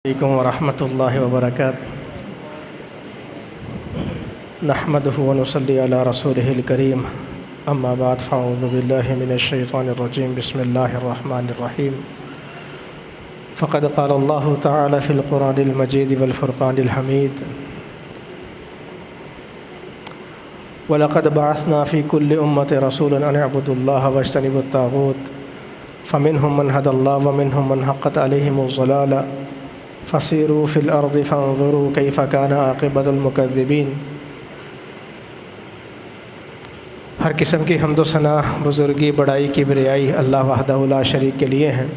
علیکم ورحمۃ اللہ وبرکاتہ نحمدہ ونصلی علی رسولہ الکریم اما بعد فاعوذ باللہ من الشیطان الرجیم بسم اللہ الرحمن الرحیم فقد قال اللہ تعالی فی القرآن المجید والفرقان الحمید وَلَقَدْ بَعَثْنَا فِي كُلِّ أُمَّةٍ رَسُولًا أَنِ اعْبُدُوا اللَّهَ وَاجْتَنِبُوا الطَّاغُوتَ فَمِنْهُمْ مَنْ هَدَى اللَّهُ وَمِنْهُمْ مَنْ حَقَّتْ عَلَيْهِمُ الضَّلَالَةُ فَسِيرُوا فِي الْأَرْضِ فَانظُرُوا كَيْفَ كَانَ عَاقِبَةُ الْمُكَذِّبِينَ۔ ہر قسم کی حمد و ثنا، بزرگی، بڑائی، کبریائی اللہ وحدہ لا شریک کے لیے ہیں،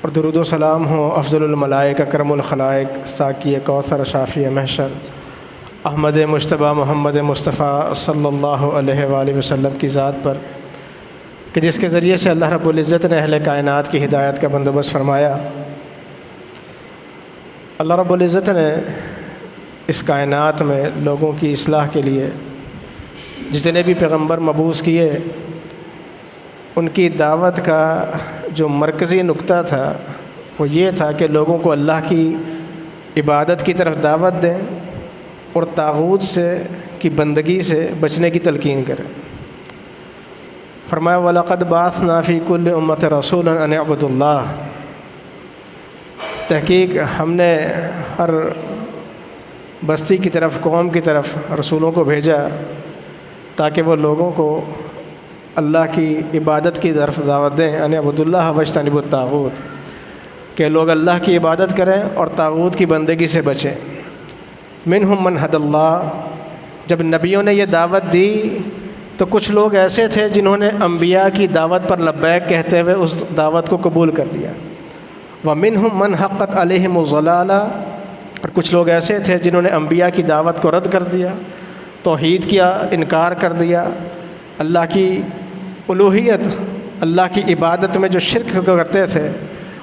اور درود و سلام ہو افضل الملائک اکرم الخلائق ساقی کوثر شافی محشر احمد مجتبیٰ محمد مصطفیٰ صلی اللہ علیہ وآلہ وسلم کی ذات پر، کہ جس کے ذریعے سے اللہ رب العزت نے اہل کائنات کی ہدایت کا بندوبست فرمایا۔ اللہ رب العزت نے اس کائنات میں لوگوں کی اصلاح کے لیے جتنے بھی پیغمبر مبعوث کیے، ان کی دعوت کا جو مرکزی نقطہ تھا وہ یہ تھا کہ لوگوں کو اللہ کی عبادت کی طرف دعوت دیں اور طاغوت سے کی بندگی سے بچنے کی تلقین کریں۔ فرمایا وَلَقَدْ بَعَثْنَا فِي كُلِّ أُمَّةٍ رَسُولًا أَنِ اعْبُدُوا اللَّهَ، تحقیق ہم نے ہر بستی کی طرف، قوم کی طرف رسولوں کو بھیجا تاکہ وہ لوگوں کو اللہ کی عبادت کی طرف دعوت دیں، أَنِ اعْبُدُوا اللَّهَ وَاجْتَنِبُوا الطَّاغُوتَ، کہ لوگ اللہ کی عبادت کریں اور طاغوت کی بندگی سے بچیں۔ منہم من ہدی اللہ، جب نبیوں نے یہ دعوت دی تو کچھ لوگ ایسے تھے جنہوں نے انبیاء کی دعوت پر لبیک کہتے ہوئے اس دعوت کو قبول کر لیا۔ ومنہم من حقت علیہم الضلالہ، اور کچھ لوگ ایسے تھے جنہوں نے انبیاء کی دعوت کو رد کر دیا، توحید کیا، انکار کر دیا، اللہ کی الوہیت، اللہ کی عبادت میں جو شرک کرتے تھے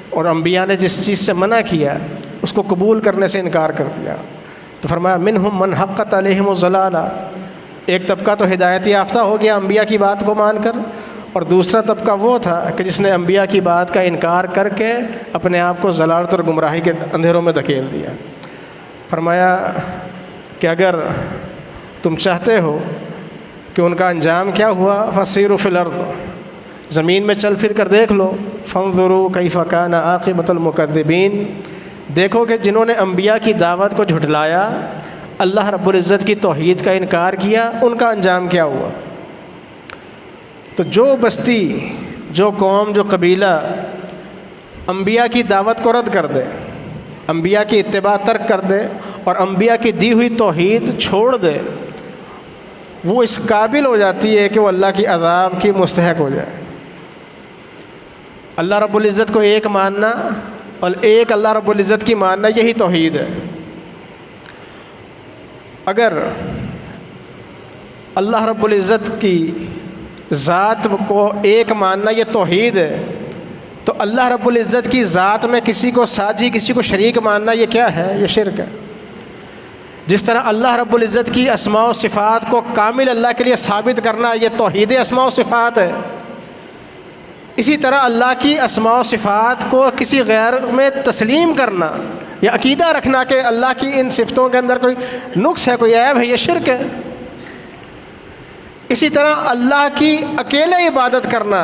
اور انبیاء نے جس چیز سے منع کیا اس کو قبول کرنے سے انکار کر دیا۔ تو فرمایا منہم من حقت علیہم الضلالہ، ایک طبقہ تو ہدایت یافتہ ہو گیا انبیاء کی بات کو مان کر، اور دوسرا طبقہ وہ تھا کہ جس نے انبیاء کی بات کا انکار کر کے اپنے آپ کو ضلالت اور گمراہی کے اندھیروں میں دھکیل دیا۔ فرمایا کہ اگر تم چاہتے ہو کہ ان کا انجام کیا ہوا، فسیروا فی الارض، زمین میں چل پھر کر دیکھ لو، فانظروا کیف کان عاقبۃ المکذبین، دیکھو کہ جنہوں نے انبیاء کی دعوت کو جھٹلایا، اللہ رب العزت کی توحید کا انکار کیا، ان کا انجام کیا ہوا۔ تو جو بستی، جو قوم، جو قبیلہ انبیاء کی دعوت کو رد کر دے، انبیاء کی اتباع ترک کر دے اور انبیاء کی دی ہوئی توحید چھوڑ دے، وہ اس قابل ہو جاتی ہے کہ وہ اللہ کی عذاب کی مستحق ہو جائے۔ اللہ رب العزت کو ایک ماننا اور ایک اللہ رب العزت کی ماننا، یہی توحید ہے۔ اگر اللہ رب العزت کی ذات کو ایک ماننا یہ توحید ہے، تو اللہ رب العزت کی ذات میں کسی کو ساجی، کسی کو شریک ماننا یہ کیا ہے؟ یہ شرک ہے۔ جس طرح اللہ رب العزت کی اسماء و صفات کو کامل اللہ کے لیے ثابت کرنا یہ توحید اسماء و صفات ہے، اسی طرح اللہ کی اسماء و صفات کو کسی غیر میں تسلیم کرنا یا عقیدہ رکھنا کہ اللہ کی ان صفتوں کے اندر کوئی نقص ہے، کوئی عیب ہے، یہ شرک ہے۔ اسی طرح اللہ کی اکیلے عبادت کرنا،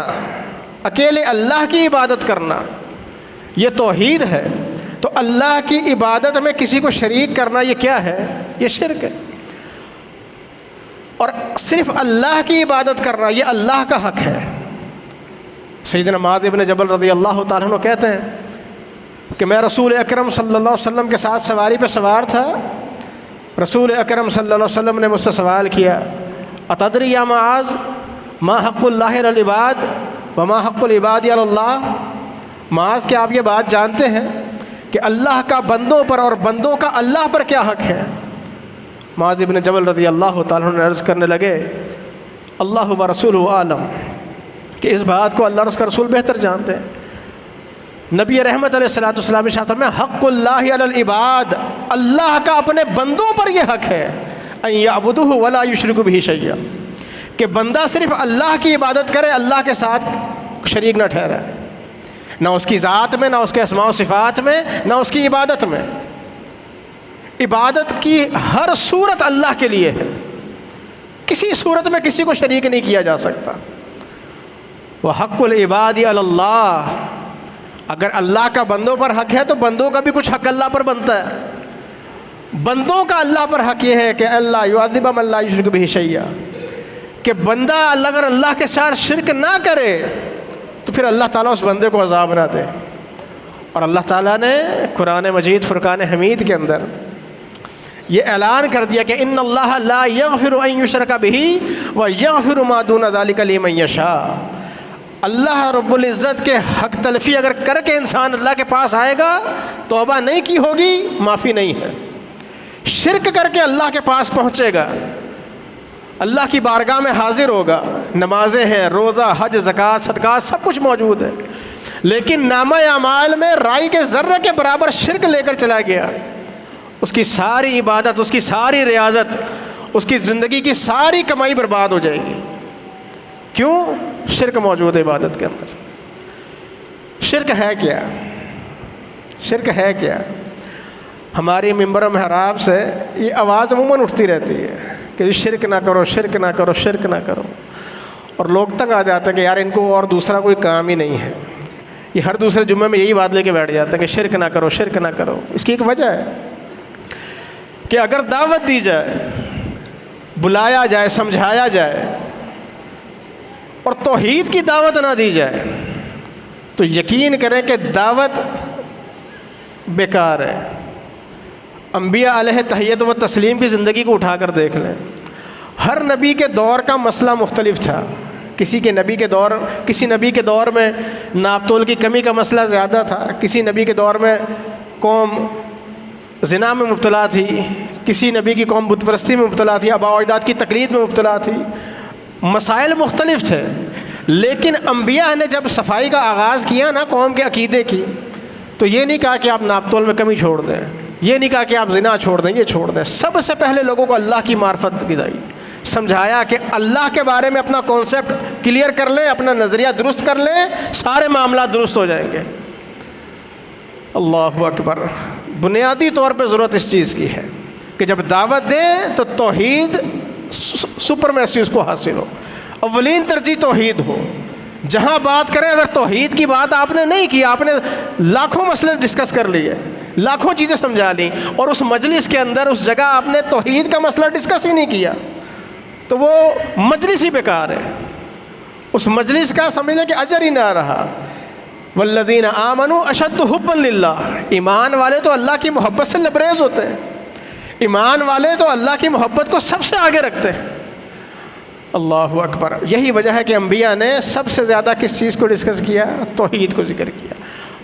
اکیلے اللہ کی عبادت کرنا یہ توحید ہے۔ تو اللہ کی عبادت میں کسی کو شریک کرنا یہ کیا ہے؟ یہ شرک ہے۔ اور صرف اللہ کی عبادت کرنا یہ اللہ کا حق ہے۔ سیدنا معاذ بن جبل رضی اللہ تعالیٰ عنہ کہتے ہیں کہ میں رسول اکرم صلی اللہ علیہ وسلم کے ساتھ سواری پہ سوار تھا، رسول اکرم صلی اللہ علیہ وسلم نے مجھ سے سوال کیا، اتدری یا معاذ ما حق اللہ علی العباد وما حق العباد علی اللہ، معاذ کیا آپ یہ بات جانتے ہیں کہ اللہ کا بندوں پر اور بندوں کا اللہ پر کیا حق ہے؟ معاذ بن جبل رضی اللہ تعالیٰ عنہ عرض کرنے لگے اللہ و رسولہ عالم، کہ اس بات کو اللہ اور اس کا رسول بہتر جانتے ہیں۔ نبی رحمت علیہ الصلوۃ والسلام ارشاد میں حق اللہ علی العباد، اللہ کا اپنے بندوں پر یہ حق ہے، ان یعبدوہ ولا یشرکوا بہ شیئا، کہ بندہ صرف اللہ کی عبادت کرے، اللہ کے ساتھ شریک نہ ٹھہرائے۔ نہ اس کی ذات میں، نہ اس کے اسماء و صفات میں، نہ اس کی عبادت میں۔ عبادت کی ہر صورت اللہ کے لیے ہے، کسی صورت میں کسی کو شریک نہیں کیا جا سکتا۔ وحق العباد علی اللہ، اگر اللہ کا بندوں پر حق ہے تو بندوں کا بھی کچھ حق اللہ پر بنتا ہے۔ بندوں کا اللہ پر حق یہ ہے کہ اللہ یعذب من لا یشرک بہ شیئا، کہ بندہ اگر اللہ کے ساتھ شرک نہ کرے تو پھر اللہ تعالیٰ اس بندے کو عذاب نہ دے۔ اور اللہ تعالیٰ نے قرآن مجید فرقان حمید کے اندر یہ اعلان کر دیا کہ ان اللہ لا یغفر ان یشرک بہ ویغفر ما دون ذلک لمن یشاء۔ اللہ رب العزت کے حق تلفی اگر کر کے انسان اللہ کے پاس آئے گا، توبہ نہیں کی ہوگی، معافی نہیں ہے۔ شرک کر کے اللہ کے پاس پہنچے گا، اللہ کی بارگاہ میں حاضر ہوگا، نمازیں ہیں، روزہ، حج، زکوٰۃ، صدقات سب کچھ موجود ہے، لیکن نامہ اعمال میں رائی کے ذرے کے برابر شرک لے کر چلا گیا، اس کی ساری عبادت، اس کی ساری ریاضت، اس کی زندگی کی ساری کمائی برباد ہو جائے گی۔ کیوں؟ شرک موجود ہے عبادت کے اندر۔ شرک ہے کیا؟ شرک ہے کیا؟ ہماری ممبر و محراب سے یہ آواز عموماً اٹھتی رہتی ہے کہ شرک نہ کرو، شرک نہ کرو، شرک نہ کرو، اور لوگ تنگ آ جاتے ہیں کہ یار ان کو اور دوسرا کوئی کام ہی نہیں ہے، یہ ہر دوسرے جمعے میں یہی بات لے کے بیٹھ جاتے ہیں کہ شرک نہ کرو، شرک نہ کرو۔ اس کی ایک وجہ ہے کہ اگر دعوت دی جائے، بلایا جائے، سمجھایا جائے اور توحید کی دعوت نہ دی جائے تو یقین کریں کہ دعوت بیکار ہے۔ انبیاء علیہ تحیت و تسلیم کی زندگی کو اٹھا کر دیکھ لیں، ہر نبی کے دور کا مسئلہ مختلف تھا۔ کسی نبی کے دور میں ناپ تول کی کمی کا مسئلہ زیادہ تھا، کسی نبی کے دور میں قوم زنا میں مبتلا تھی، کسی نبی کی قوم بت پرستی میں مبتلا تھی، آباء و اجداد کی تقلید میں مبتلا تھی، مسائل مختلف تھے۔ لیکن انبیاء نے جب صفائی کا آغاز کیا نا قوم کے عقیدے کی، تو یہ نہیں کہا کہ آپ ناپ تول میں کمی چھوڑ دیں، یہ نہیں کہا کہ آپ زنا چھوڑ دیں، یہ چھوڑ دیں۔ سب سے پہلے لوگوں کو اللہ کی معرفت دلائی، سمجھایا کہ اللہ کے بارے میں اپنا کانسیپٹ کلیئر کر لیں، اپنا نظریہ درست کر لیں، سارے معاملات درست ہو جائیں گے۔ اللہ اکبر۔ بنیادی طور پہ ضرورت اس چیز کی ہے کہ جب دعوت دیں تو توحید سپرمیسی اس کو حاصل ہو، اولین ترجیح توحید ہو۔ جہاں بات کریں اگر توحید کی بات آپ نے نہیں کی، آپ نے لاکھوں مسئلے ڈسکس کر لیے، لاکھوں چیزیں سمجھا لیں، اور اس مجلس کے اندر اس جگہ آپ نے توحید کا مسئلہ ڈسکس ہی نہیں کیا تو وہ مجلس ہی بیکار ہے۔ اس مجلس کا سمجھ لیں کہ اجر ہی نہ رہا۔ والذین آمنوا اشد حبا للہ، ایمان والے تو اللہ کی محبت سے لبریز ہوتے ہیں، ایمان والے تو اللہ کی محبت کو سب سے آگے رکھتے ہیں۔ اللہ اکبر۔ یہی وجہ ہے کہ انبیاء نے سب سے زیادہ کس چیز کو ڈسکس کیا؟ توحید کو ذکر کیا۔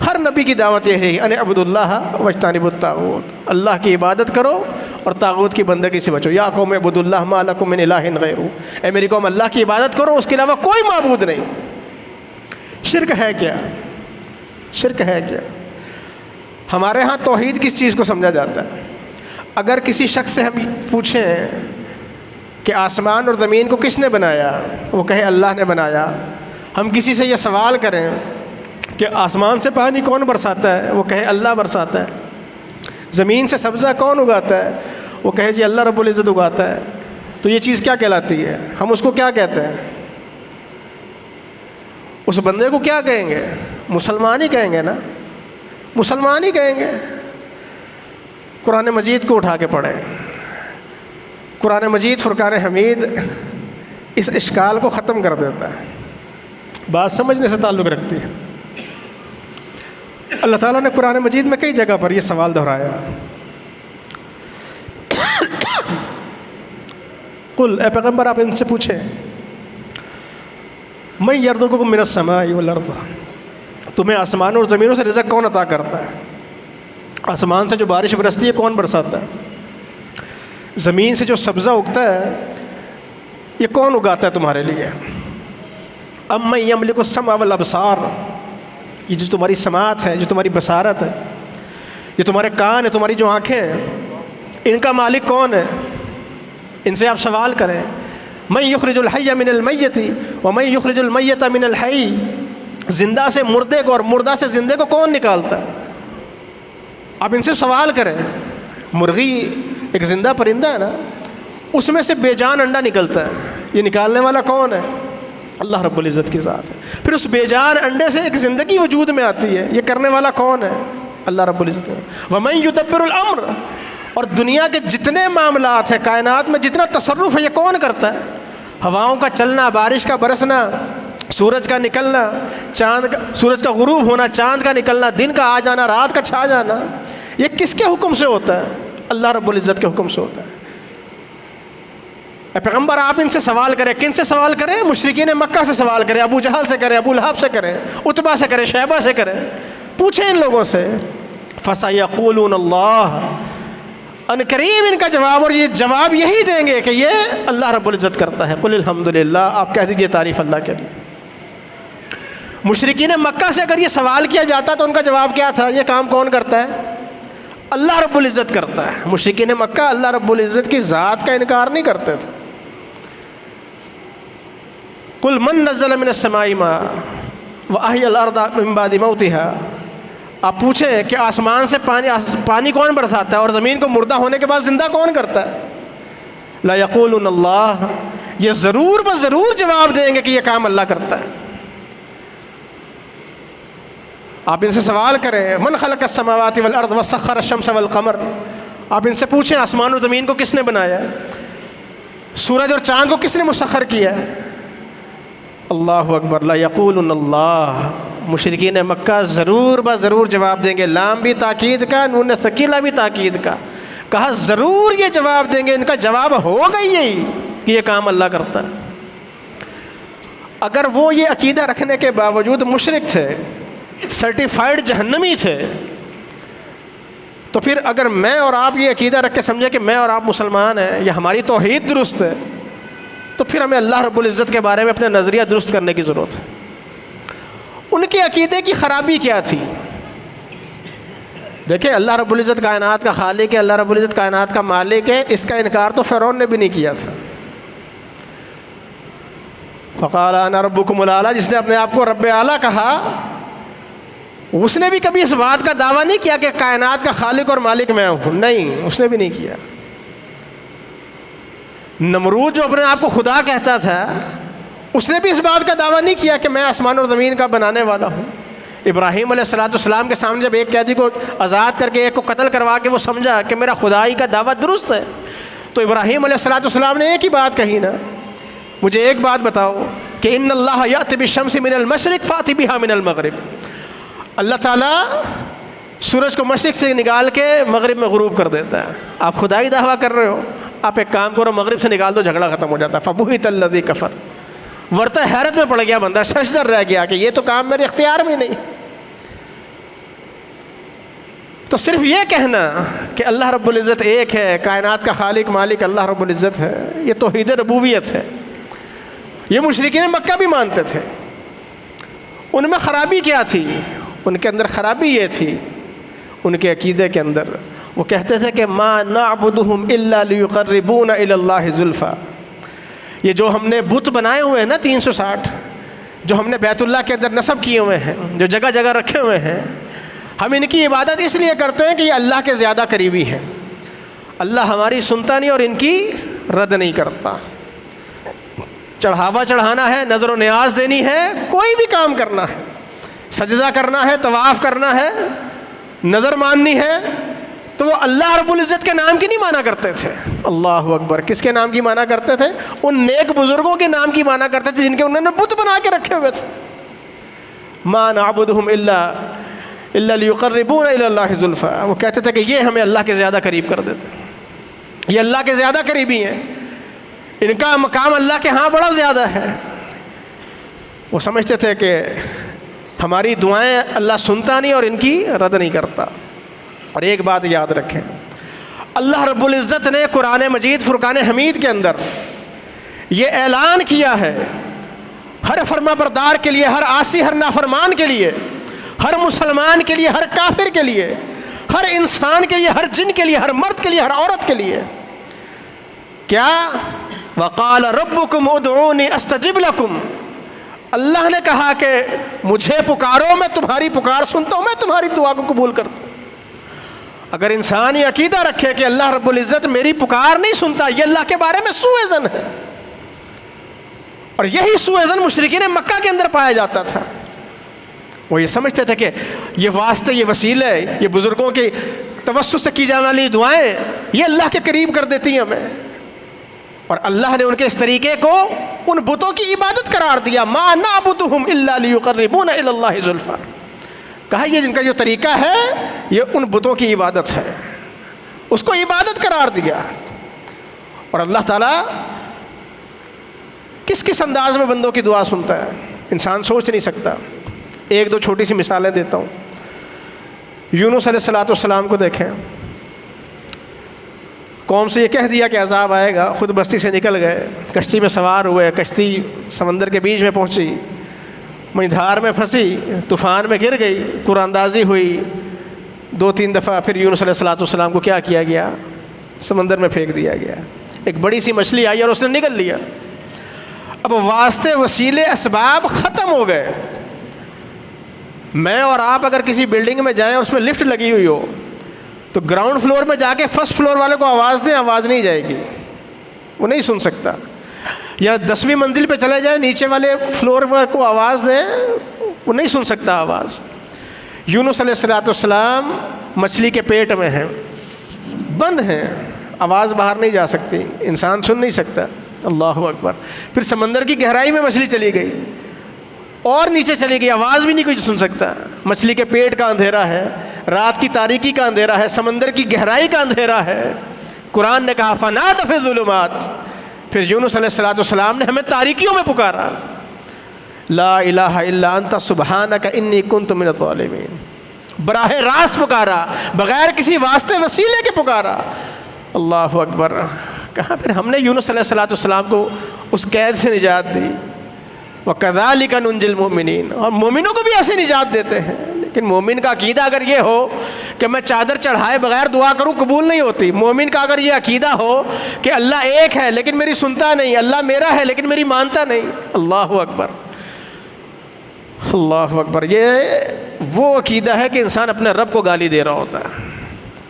ہر نبی کی دعوت یہ ہے ان اعبدوا اللہ واجتنبوا الطاغوت، اللہ کی عبادت کرو اور طاغوت کی بندگی سے بچو۔ یا قوم اعبدوا اللہ ما لکم من الہ غیرہ، اے میری قوم اللہ کی عبادت کرو، اس کے علاوہ کوئی معبود نہیں۔ شرک ہے کیا؟ شرک ہے کیا؟ ہمارے ہاں توحید کس چیز کو سمجھا جاتا ہے؟ اگر کسی شخص سے ہم پوچھیں کہ آسمان اور زمین کو کس نے بنایا، وہ کہے اللہ نے بنایا۔ ہم کسی سے یہ سوال کریں کہ آسمان سے پانی کون برساتا ہے، وہ کہے اللہ برساتا ہے۔ زمین سے سبزہ کون اگاتا ہے، وہ کہے جی اللہ رب العزت اگاتا ہے۔ تو یہ چیز کیا کہلاتی ہے؟ ہم اس کو کیا کہتے ہیں؟ اس بندے کو کیا کہیں گے؟ مسلمان ہی کہیں گے نا، مسلمان ہی کہیں گے۔ قرآن مجید کو اٹھا کے پڑھیں، قرآن مجید فرقان حمید اس اشکال کو ختم کر دیتا ہے، بات سمجھنے سے تعلق رکھتی ہے۔ اللہ تعالیٰ نے قرآن مجید میں کئی جگہ پر یہ سوال دہرایا، قل، اے پیغمبر آپ ان سے پوچھیں، من یرزقکم من السماء والارض، تمہیں آسمانوں اور زمینوں سے رزق کون عطا کرتا ہے؟ آسمان سے جو بارش برستی ہے کون برساتا ہے؟ زمین سے جو سبزہ اگتا ہے یہ کون اگاتا ہے تمہارے لیے؟ امن یملک السمع والابصار، یہ جو تمہاری سماعت ہے، جو تمہاری بصارت ہے، یہ تمہارے کان ہے، تمہاری جو آنکھیں ہیں، ان کا مالک کون ہے؟ ان سے آپ سوال کریں۔ من یخرج الحی من المیت ومن یخرج المیت من الحی، زندہ سے مردے کو اور مردہ سے زندے کو کون نکالتا ہے؟ آپ ان سے سوال کریں. مرغی ایک زندہ پرندہ ہے نا, اس میں سے بے جان انڈا نکلتا ہے, یہ نکالنے والا کون ہے؟ اللہ رب العزت کی ذات ہے. پھر اس بے جان انڈے سے ایک زندگی وجود میں آتی ہے, یہ کرنے والا کون ہے؟ اللہ رب العزت ہے. وَمَن يُدَبِّرُ الْأَمْرَ, اور دنیا کے جتنے معاملات ہیں, کائنات میں جتنا تصرف ہے, یہ کون کرتا ہے؟ ہواؤں کا چلنا, بارش کا برسنا, سورج کا نکلنا, سورج کا غروب ہونا, چاند کا نکلنا, دن کا آ جانا, رات کا چھا جانا, یہ کس کے حکم سے ہوتا ہے؟ اللہ رب العزت کے حکم سے ہوتا ہے. اے پیغمبر آپ ان سے سوال کریں. کن سے سوال کریں؟ مشرکین مکہ سے سوال کریں, ابو جہل سے کریں, ابو لہب سے کریں, عتبہ سے کریں, شیبہ سے کریں. پوچھیں ان لوگوں سے. فَسَيَقُولُونَ اللَّهُ, ان قریب ان کا جواب, اور یہ جواب یہی دیں گے کہ یہ اللہ رب العزت کرتا ہے. قُلِ الْحَمْدُلِلَّهِ, آپ کہہ دیجئے تعریف اللہ کے لیے. مشرکین مکہ سے اگر یہ سوال کیا جاتا تو ان کا جواب کیا تھا؟ یہ کام کون کرتا ہے؟ اللہ رب العزت کرتا ہے. مشرکین مکہ اللہ رب العزت کی ذات کا انکار نہیں کرتے تھے. قُلْ مَن نَزَّلَ مِنَ السَّمَاءِ مَاءً وَأَحْيَا الْأَرْضَ مِن بَعْدِ مَوْتِهَا, آپ پوچھیں کہ آسمان سے پانی کون برساتا ہے اور زمین کو مردہ ہونے کے بعد زندہ کون کرتا ہے؟ لَيَقُولُنَ اللَّهُ, یہ ضرور بس ضرور جواب دیں گے کہ یہ کام اللہ کرتا ہے. آپ ان سے سوال کریں. من خلق السماوات والارض وسخر الشمس والقمر, آپ ان سے پوچھیں آسمان اور زمین کو کس نے بنایا ہے, سورج اور چاند کو کس نے مسخر کیا ہے؟ اللہ اکبر. لا یقولن اللہ, مشرکین مکہ ضرور بس ضرور جواب دیں گے. لام بھی تاکید کا, نون ثقیلہ بھی تاکید کا, کہا ضرور یہ جواب دیں گے. ان کا جواب ہوگا یہی کہ یہ کام اللہ کرتا ہے. اگر وہ یہ عقیدہ رکھنے کے باوجود مشرک تھے, سرٹیفائیڈ جہنمی تھے, تو پھر اگر میں اور آپ یہ عقیدہ رکھ کے سمجھے کہ میں اور آپ مسلمان ہیں یا ہماری توحید درست ہے, تو پھر ہمیں اللہ رب العزت کے بارے میں اپنا نظریہ درست کرنے کی ضرورت ہے. ان کے عقیدے کی خرابی کیا تھی؟ دیکھیں, اللہ رب العزت کائنات کا خالق ہے, اللہ رب العزت کائنات کا مالک ہے, اس کا انکار تو فرعون نے بھی نہیں کیا تھا. فقال انا ربکم الاعلی, جس نے اپنے آپ کو رب اعلیٰ کہا, اس نے بھی کبھی اس بات کا دعویٰ نہیں کیا کہ کائنات کا خالق اور مالک میں ہوں. نہیں, اس نے بھی نہیں کیا. نمرود جو اپنے آپ کو خدا کہتا تھا, اس نے بھی اس بات کا دعویٰ نہیں کیا کہ میں آسمان اور زمین کا بنانے والا ہوں. ابراہیم علیہ السلام کے سامنے جب ایک قیدی کو آزاد کر کے ایک کو قتل کروا کے وہ سمجھا کہ میرا خدائی کا دعویٰ درست ہے, تو ابراہیم علیہ السلام نے ایک ہی بات کہی نا, مجھے ایک بات بتاؤ کہ ان اللہ یأتی بالشمس من المشرق فأتی بہا من المغرب, اللہ تعالیٰ سورج کو مشرق سے نکال کے مغرب میں غروب کر دیتا ہے. آپ خدائی دعویٰ کر رہے ہو, آپ ایک کام کرو, مغرب سے نکال دو, جھگڑا ختم ہو جاتا ہے. فبہت الذی کفر, ورتہ حیرت میں پڑ گیا بندہ, ششدر رہ گیا کہ یہ تو کام میرے اختیار میں نہیں. تو صرف یہ کہنا کہ اللہ رب العزت ایک ہے, کائنات کا خالق مالک اللہ رب العزت ہے, یہ توحید ربوبیت ہے. یہ مشرکین مکہ بھی مانتے تھے. ان میں خرابی کیا تھی؟ ان کے اندر خرابی یہ تھی, ان کے عقیدے کے اندر وہ کہتے تھے کہ ما نعبدہم الا لیقربونا الی اللہ زلفا, یہ جو ہم نے بت بنائے ہوئے ہیں نا 360, جو ہم نے بیت اللہ کے اندر نصب کیے ہوئے ہیں, جو جگہ جگہ رکھے ہوئے ہیں, ہم ان کی عبادت اس لیے کرتے ہیں کہ یہ اللہ کے زیادہ قریبی ہیں. اللہ ہماری سنتا نہیں اور ان کی رد نہیں کرتا. چڑھاوا چڑھانا ہے, نظر و نیاز دینی ہے, کوئی بھی کام کرنا ہے, سجدہ کرنا ہے, طواف کرنا ہے, نظر ماننی ہے, تو وہ اللہ رب العزت کے نام کی نہیں مانا کرتے تھے. اللہ اکبر. کس کے نام کی مانا کرتے تھے؟ ان نیک بزرگوں کے نام کی مانا کرتے تھے جن کے انہوں نے بت بنا کے رکھے ہوئے تھے. ما نعبدہم الا لیقربونا الی اللہ زلفا, وہ کہتے تھے کہ یہ ہمیں اللہ کے زیادہ قریب کر دیتے ہیں, یہ اللہ کے زیادہ قریبی ہیں, ان کا مقام اللہ کے ہاں بڑا زیادہ ہے. وہ سمجھتے تھے کہ ہماری دعائیں اللہ سنتا نہیں اور ان کی رد نہیں کرتا. اور ایک بات یاد رکھیں, اللہ رب العزت نے قرآن مجید فرقان حمید کے اندر یہ اعلان کیا ہے ہر فرما بردار کے لیے, ہر عاصی, ہر نافرمان کے لیے, ہر مسلمان کے لیے, ہر کافر کے لیے, ہر انسان کے لیے, ہر جن کے لیے, ہر مرد کے لیے, ہر عورت کے لیے. کیا؟ وقال ربکم ادعونی استجب لکم, اللہ نے کہا کہ مجھے پکارو، میں تمہاری پکار سنتا ہوں، میں تمہاری دعا کو قبول کرتا ہوں۔ اگر انسان یہ عقیدہ رکھے کہ اللہ رب العزت میری پکار نہیں سنتا، یہ اللہ کے بارے میں سوء ظن ہے، اور یہی سوء ظن مشرکین مکہ کے اندر پایا جاتا تھا۔ وہ یہ سمجھتے تھے کہ یہ واسطے، یہ وسیلے، یہ بزرگوں کی توسط سے کی جانے والی دعائیں یہ اللہ کے قریب کر دیتی ہیں ہمیں، اور اللہ نے ان کے اس طریقے کو ان بتوں کی عبادت قرار دیا۔ ما نعبدہم الا لیقربونا الی اللہ زلفی، کہا یہ جن کا جو طریقہ ہے یہ ان بتوں کی عبادت ہے، اس کو عبادت قرار دیا۔ اور اللہ تعالیٰ کس کس انداز میں بندوں کی دعا سنتا ہے انسان سوچ نہیں سکتا۔ ایک دو چھوٹی سی مثالیں دیتا ہوں۔ یونس علیہ السلام کو دیکھیں، قوم سے یہ کہہ دیا کہ عذاب آئے گا، خود بستی سے نکل گئے، کشتی میں سوار ہوئے، کشتی سمندر کے بیچ میں پہنچی، وہیں دھار میں پھنسی، طوفان میں گر گئی، قرآن اندازی ہوئی 2-3 دفعہ، پھر یونس علیہ السلام کو کیا کیا گیا؟ سمندر میں پھینک دیا گیا۔ ایک بڑی سی مچھلی آئی اور اس نے نگل لیا۔ اب واسطے، وسیلے، اسباب ختم ہو گئے۔ میں اور آپ اگر کسی بلڈنگ میں جائیں اور اس میں لفٹ لگی ہوئی ہو تو گراؤنڈ فلور میں جا کے فرسٹ فلور والے کو آواز دیں، آواز نہیں جائے گی، وہ نہیں سن سکتا۔ یا 10ویں منزل پہ چلے جائیں، نیچے والے فلور کو آواز دیں، وہ نہیں سن سکتا آواز۔ یونس علیہ السلام مچھلی کے پیٹ میں ہیں، بند ہیں، آواز باہر نہیں جا سکتی، انسان سن نہیں سکتا۔ اللہ اکبر۔ پھر سمندر کی گہرائی میں مچھلی چلی گئی اور نیچے چلی گئی، آواز بھی نہیں کوئی سن سکتا۔ مچھلی کے پیٹ کا اندھیرا ہے، رات کی تاریکی کا اندھیرا ہے، سمندر کی گہرائی کا اندھیرا ہے۔ قرآن نے کہا فنادى فی الظلمات، پھر یونس علیہ السلام نے ہمیں تاریکیوں میں پکارا، لا الہ الا انت سبحانک انی کنت من الظالمین، براہ راست پکارا، بغیر کسی واسطے وسیلے کے پکارا۔ اللہ اکبر۔ کہاں پھر ہم نے یونس علیہ السلام کو اس قید سے نجات دی، وَكَذَلِكَ نُنْجِي الْمُؤْمِنِينَ، اور مومنوں کو بھی ایسے نجات دیتے ہیں۔ لیکن مومن کا عقیدہ اگر یہ ہو کہ میں چادر چڑھائے بغیر دعا کروں، قبول نہیں ہوتی۔ مومن کا اگر یہ عقیدہ ہو کہ اللہ ایک ہے لیکن میری سنتا نہیں، اللہ میرا ہے لیکن میری مانتا نہیں، اللہ اکبر، اللہ اکبر۔ یہ وہ عقیدہ ہے کہ انسان اپنے رب کو گالی دے رہا ہوتا ہے،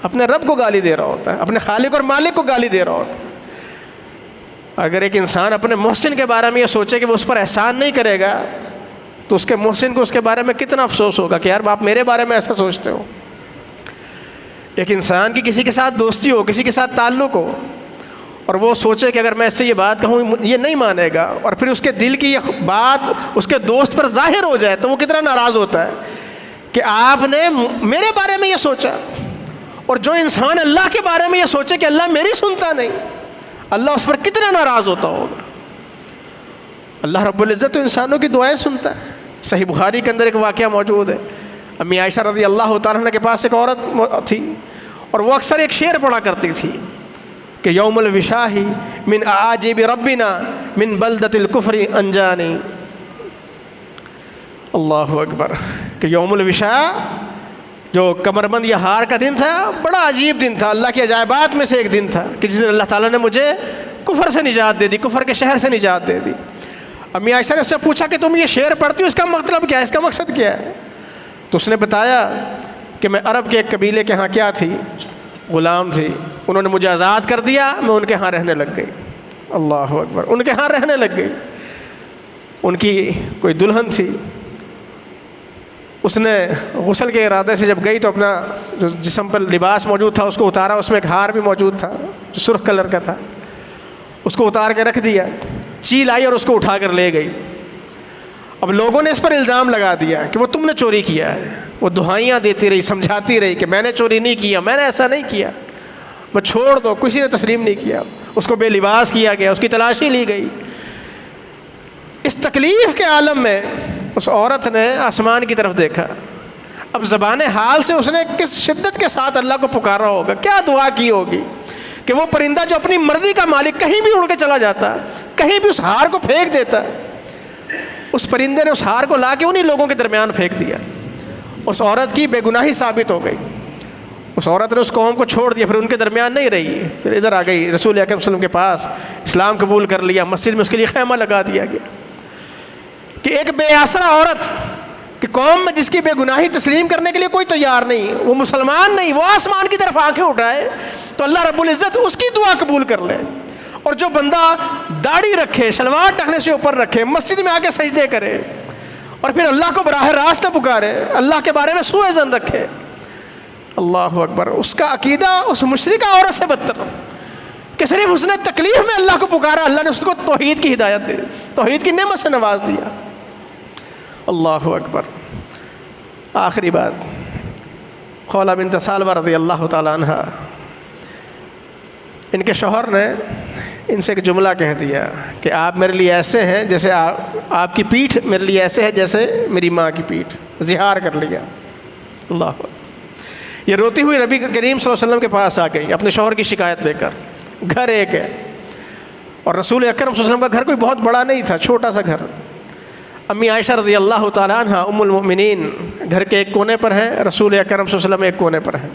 اپنے رب کو گالی دے رہا ہوتا ہے، اپنے خالق اور مالک کو گالی دے رہا ہوتا ہے۔ اگر ایک انسان اپنے محسن کے بارے میں یہ سوچے کہ وہ اس پر احسان نہیں کرے گا تو اس کے محسن کو اس کے بارے میں کتنا افسوس ہوگا کہ یار آپ میرے بارے میں ایسا سوچتے ہو۔ ایک انسان کی کسی کے ساتھ دوستی ہو، کسی کے ساتھ تعلق ہو، اور وہ سوچے کہ اگر میں اس سے یہ بات کہوں یہ نہیں مانے گا، اور پھر اس کے دل کی یہ بات اس کے دوست پر ظاہر ہو جائے تو وہ کتنا ناراض ہوتا ہے کہ آپ نے میرے بارے میں یہ سوچا۔ اور جو انسان اللہ کے بارے میں یہ سوچے کہ اللہ میری سنتا نہیں، اللہ اس پر کتنا ناراض ہوتا ہوگا۔ اللہ رب العزت تو انسانوں کی دعائیں سنتا ہے۔ صحیح بخاری کے اندر ایک واقعہ موجود ہے، امی عائشہ رضی اللہ تعالیٰ عنہ کے پاس ایک عورت تھی، اور وہ اکثر ایک شعر پڑھا کرتی تھی کہ یوم الوشاہ من اعاجب ربنا من بلدۃ الکفر انجانی، اللہ اکبر، کہ یوم الوشاہ جو کمر بند یا ہار کا دن تھا، بڑا عجیب دن تھا، اللہ کے عجائبات میں سے ایک دن تھا کہ جس دن اللہ تعالیٰ نے مجھے کفر سے نجات دے دی، کفر کے شہر سے نجات دے دی۔ امی عائشہ نے اس سے پوچھا کہ تم یہ شعر پڑھتی ہو، اس کا مطلب کیا ہے، اس کا مقصد کیا ہے؟ تو اس نے بتایا کہ میں عرب کے ایک قبیلے کے ہاں کیا تھی، غلام تھی، انہوں نے مجھے آزاد کر دیا، میں ان کے ہاں رہنے لگ گئی۔ اللہ اکبر، ان کے ہاں رہنے لگ گئی۔ ان کی کوئی دلہن تھی، اس نے غسل کے ارادے سے جب گئی تو اپنا جو جسم پر لباس موجود تھا اس کو اتارا، اس میں ایک ہار بھی موجود تھا جو سرخ کلر کا تھا، اس کو اتار کے رکھ دیا۔ چیل آئی اور اس کو اٹھا کر لے گئی۔ اب لوگوں نے اس پر الزام لگا دیا کہ وہ تم نے چوری کیا ہے۔ وہ دہائیاں دیتی رہی، سمجھاتی رہی کہ میں نے چوری نہیں کیا، میں نے ایسا نہیں کیا، وہ چھوڑ دو۔ کسی نے تسلیم نہیں کیا، اس کو بے لباس کیا گیا، اس کی تلاشی لی گئی۔ اس تکلیف کے عالم میں اس عورت نے آسمان کی طرف دیکھا۔ اب زبان حال سے اس نے کس شدت کے ساتھ اللہ کو پکارا ہوگا، کیا دعا کی ہوگی کہ وہ پرندہ جو اپنی مرضی کا مالک کہیں بھی اڑ کے چلا جاتا، کہیں بھی اس ہار کو پھینک دیتا، اس پرندے نے اس ہار کو لا کے انہی لوگوں کے درمیان پھینک دیا۔ اس عورت کی بے گناہی ثابت ہو گئی، اس عورت نے اس قوم کو چھوڑ دیا، پھر ان کے درمیان نہیں رہی، پھر ادھر آ گئی رسول اکرم صلی اللہ علیہ وسلم کے پاس، اسلام قبول کر لیا، مسجد میں اس کے لیے خیمہ لگا دیا گیا۔ کہ ایک بے آسرا عورت کہ قوم میں جس کی بے گناہی تسلیم کرنے کے لیے کوئی تیار نہیں، وہ مسلمان نہیں، وہ آسمان کی طرف آنکھیں اٹھائے تو اللہ رب العزت اس کی دعا قبول کر لے۔ اور جو بندہ داڑھی رکھے، شلوار ٹخنے سے اوپر رکھے، مسجد میں آ کے سجدے کرے اور پھر اللہ کو براہ راست نہ پکارے، اللہ کے بارے میں سوء ظن رکھے، اللہ اکبر، اس کا عقیدہ اس مشرکہ عورت سے بدتر کہ صرف اس نے تکلیف میں اللہ کو پکارا، اللہ نے اس کو توحید کی ہدایت دی، توحید کی نعمت سے نواز دیا۔ اللہ اکبر۔ آخری بات، خولہ بنت ثعلبہ رضی اللہ تعالیٰ عنہ، ان کے شوہر نے ان سے ایک جملہ کہہ دیا کہ آپ میرے لیے ایسے ہیں جیسے آپ کی پیٹھ میرے لیے ایسے ہے جیسے میری ماں کی پیٹھ، زہار کر لیا۔ اللہ اکبر۔ یہ روتی ہوئی نبی کریم صلی اللہ علیہ وسلم کے پاس آ گئی اپنے شوہر کی شکایت لے کر۔ گھر ایک ہے اور رسول اکرم صلی اللہ علیہ وسلم کا گھر کوئی بہت بڑا نہیں تھا، چھوٹا سا گھر۔ امی عائشہ رضی اللہ تعالیٰ عنہ ام المؤمنین گھر کے ایک کونے پر ہیں، رسول اکرم صلی اللہ علیہ وسلم ایک کونے پر ہیں،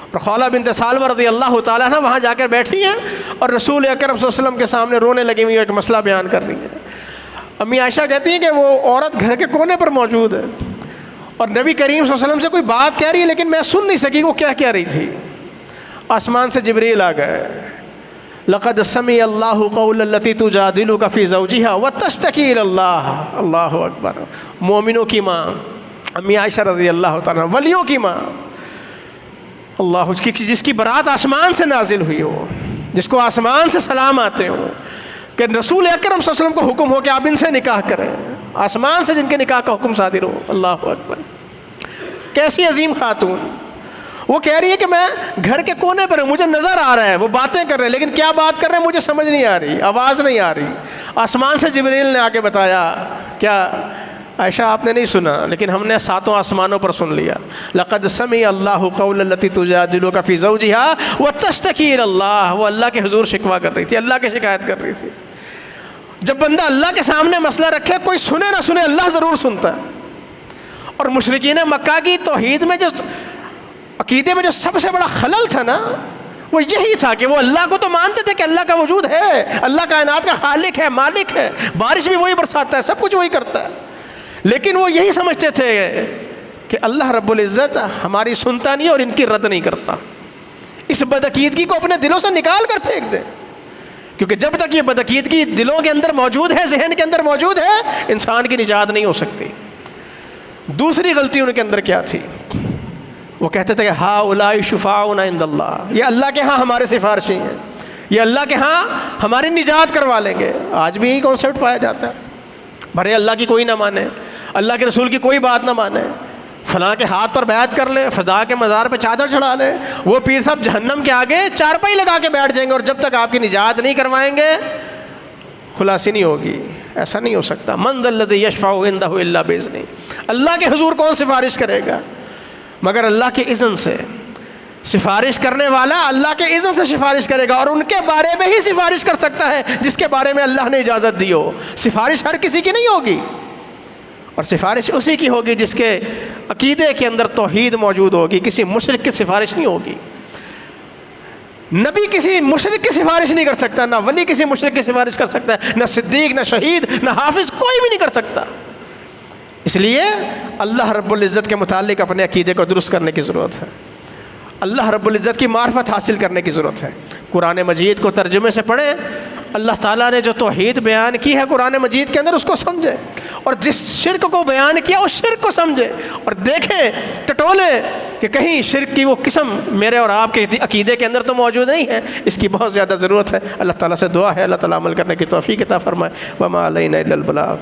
اور خولہ بنت ثعلبہ رضی اللہ تعالیٰ عنہ وہاں جا کر بیٹھی ہیں اور رسول اکرم صلی اللہ علیہ وسلم کے سامنے رونے لگی ہوئی ایک مسئلہ بیان کر رہی ہیں۔ امی عائشہ کہتی ہیں کہ وہ عورت گھر کے کونے پر موجود ہے اور نبی کریم صلی اللہ علیہ وسلم سے کوئی بات کہہ رہی ہے لیکن میں سن نہیں سکی وہ کیا کہہ رہی تھی۔ آسمان سے جبریل آ گئے، لقد سمع اللہ قول التی تجادلک فی زوجہا وتشتکی الی اللہ۔ اللہ اکبر۔ مومنوں کی ماں امی عائشہ رضی اللہ تعالیٰ، ولیوں کی ماں، اللہ، جس کی برات آسمان سے نازل ہوئی ہو، جس کو آسمان سے سلام آتے ہو، کہ رسول اکرم صلی اللہ علیہ وسلم کو حکم ہو کہ آپ ان سے نکاح کریں، آسمان سے جن کے نکاح کا حکم صادر ہو۔ اللہ اکبر۔ کیسی عظیم خاتون، وہ کہہ رہی ہے کہ میں گھر کے کونے پر ہوں، مجھے نظر آ رہا ہے وہ باتیں کر رہے ہیں لیکن کیا بات کر رہے ہیں مجھے سمجھ نہیں آ رہی، آواز نہیں آ رہی۔ آسمان سے جبریل نے آ کے بتایا، کیا عائشہ آپ نے نہیں سنا لیکن ہم نے ساتوں آسمانوں پر سن لیا۔ لقد سمع اللہ قول التی تجادلک فی زوجہا وتشتکی الی اللہ۔ وہ اللہ کے حضور شکوہ کر رہی تھی، اللہ کی شکایت کر رہی تھی۔ جب بندہ اللہ کے سامنے مسئلہ رکھے، کوئی سنے نہ سنے، اللہ ضرور سنتا ہے۔ اور مشرکین مکہ کی توحید میں جو عقیدے میں جو سب سے بڑا خلل تھا نا، وہ یہی تھا کہ وہ اللہ کو تو مانتے تھے کہ اللہ کا وجود ہے، اللہ کائنات کا خالق ہے، مالک ہے، بارش بھی وہی برساتا ہے، سب کچھ وہی کرتا ہے، لیکن وہ یہی سمجھتے تھے کہ اللہ رب العزت ہماری سنتا نہیں اور ان کی رد نہیں کرتا۔ اس بدعقیدگی کو اپنے دلوں سے نکال کر پھینک دے، کیونکہ جب تک یہ بدعقیدگی دلوں کے اندر موجود ہے، ذہن کے اندر موجود ہے، انسان کی نجات نہیں ہو سکتی۔ دوسری غلطی ان کے اندر کیا تھی؟ وہ کہتے تھے کہ ہؤلاء شفاعؤنا عند اللہ، یہ اللہ کے ہاں ہمارے سفارشی ہیں، یہ اللہ کے ہاں ہماری نجات کروا لیں گے۔ آج بھی یہی کانسیپٹ پایا جاتا ہے، بھرے اللہ کی کوئی نہ مانے، اللہ کے رسول کی کوئی بات نہ مانے، فلاں کے ہاتھ پر بیعت کر لے، فضا کے مزار پہ چادر چڑھا لے، وہ پیر صاحب جہنم کے آگے چارپائی لگا کے بیٹھ جائیں گے اور جب تک آپ کی نجات نہیں کروائیں گے خلاصی نہیں ہوگی۔ ایسا نہیں ہو سکتا۔ من ذا الذی یشفع عندہ الا باذنہ، اللہ کے حضور کون سفارش کرے گا مگر اللہ کے اذن سے۔ سفارش کرنے والا اللہ کے اذن سے سفارش کرے گا اور ان کے بارے میں ہی سفارش کر سکتا ہے جس کے بارے میں اللہ نے اجازت دی ہو۔ سفارش ہر کسی کی نہیں ہوگی، اور سفارش اسی کی ہوگی جس کے عقیدے کے اندر توحید موجود ہوگی۔ کسی مشرک کی سفارش نہیں ہوگی۔ نبی کسی مشرک کی سفارش نہیں کر سکتا، نہ ولی کسی مشرک کی سفارش کر سکتا ہے، نہ صدیق، نہ شہید، نہ حافظ، کوئی بھی نہیں کر سکتا۔ اس لیے اللہ رب العزت کے متعلق اپنے عقیدے کو درست کرنے کی ضرورت ہے، اللہ رب العزت کی معرفت حاصل کرنے کی ضرورت ہے۔ قرآن مجید کو ترجمے سے پڑھیں، اللہ تعالیٰ نے جو توحید بیان کی ہے قرآن مجید کے اندر اس کو سمجھے، اور جس شرک کو بیان کیا اس شرک کو سمجھے، اور دیکھیں ٹٹولیں کہ کہیں شرک کی وہ قسم میرے اور آپ کے عقیدے کے اندر تو موجود نہیں ہے۔ اس کی بہت زیادہ ضرورت ہے۔ اللہ تعالیٰ سے دعا ہے اللہ تعالیٰ عمل کرنے کی توفیق عطا فرمائے۔ وما علینا الا البلاغ۔